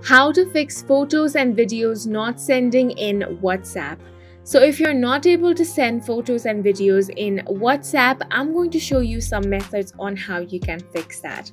How to fix photos and videos not sending in WhatsApp. So if you're not able to send photos and videos in WhatsApp, I'm going to show you some methods on how you can fix that.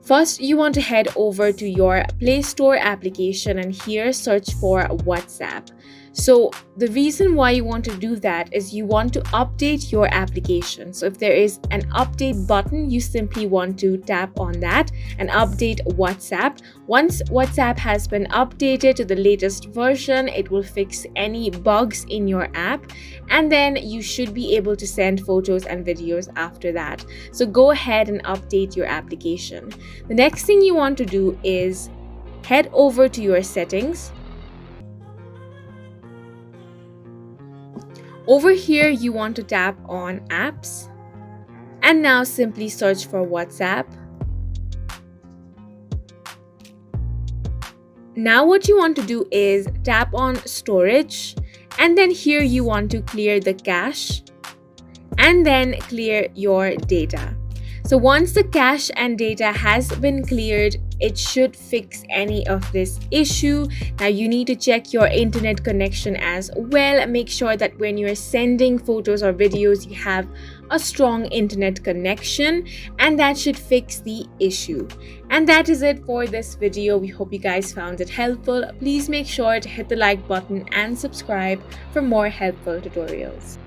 First, you want to head over to your Play Store application and here search for WhatsApp. So the reason why you want to do that is you want to update your application. So if there is an update button, you simply want to tap on that and update WhatsApp. Once WhatsApp has been updated to the latest version, it will fix any bugs in your app, and then you should be able to send photos and videos after that. So go ahead and update your application. The next thing you want to do is head over to your settings. Over here, you want to tap on apps and now simply search for WhatsApp. Now what you want to do is tap on storage, and then here you want to clear the cache and then clear your data. So once the cache and data has been cleared, it should fix any of this issue. Now you need to check your internet connection as well. Make sure that when you're sending photos or videos, you have a strong internet connection, and that should fix the issue. And that is it for this video. We hope you guys found it helpful. Please make sure to hit the like button and subscribe for more helpful tutorials.